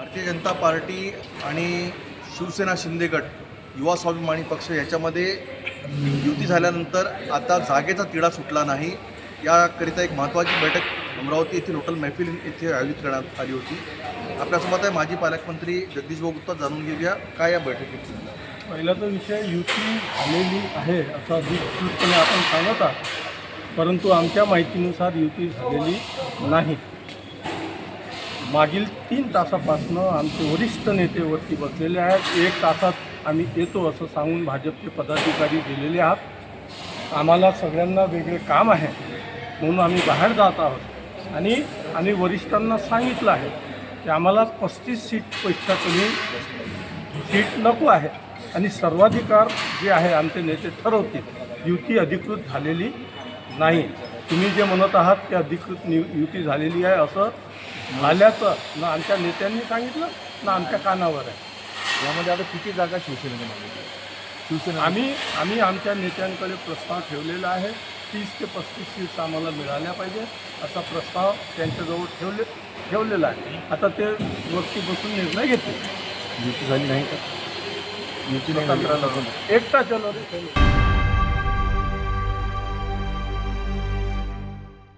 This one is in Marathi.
भारतीय जनता पार्टी आणि शिवसेना शिंदे गट युवा स्वाभिमानी पक्ष याच्यामध्ये युती झाल्यानंतर आता जागेचा तिढा सुटला नाही, याकरिता एक महत्त्वाची बैठक अमरावती येथील हॉटेल महफिल येथे आयोजित करण्यात आली होती. आपल्यासोबत आहे माजी पालकमंत्री जगदीश भाऊ गुप्ता. जाणून घेऊया काय या बैठकीत. पहिला तर विषय युती झालेली आहे असं अधिकृतपणे आपण सांगत आहात, परंतु आमच्या माहितीनुसार युती झालेली नाही. मागील 3 तासापासून आमचे वरिष्ठ नेते वरती बसलेले आहेत. 1 तासात आम्ही येतो असं सांगून भाजपचे पदाधिकारी गेलेले आहात. आम्हाला सगळ्यांना वेगळे काम आहे म्हणून आम्ही बाहेर जात आहोत आणि आम्ही वरिष्ठांना सांगितलं आहे की आम्हाला 35 सीटपेक्षा कमी सीट नको आहे आणि सर्वाधिकार जे आहे आमचे नेते ठरवतील. युती अधिकृत झालेली नाही. तुम्ही जे म्हणत आहात ते अधिकृत युती झालेली आहे असं झाल्याचं ना आमच्या नेत्यांनी सांगितलं ना आमच्या कानावर आहे. यामध्ये आता किती जागा शिवसेना आम्ही आमच्या नेत्यांकडे प्रस्ताव ठेवलेला आहे. 30 ते 35 सीट्स आम्हाला मिळाल्या पाहिजे असा प्रस्ताव त्यांच्याजवळ ठेवलेला आहे. आता ते वरती बसून निर्णय घेतील. युती झाली नाही का? युती नाही एकटा चलो रे.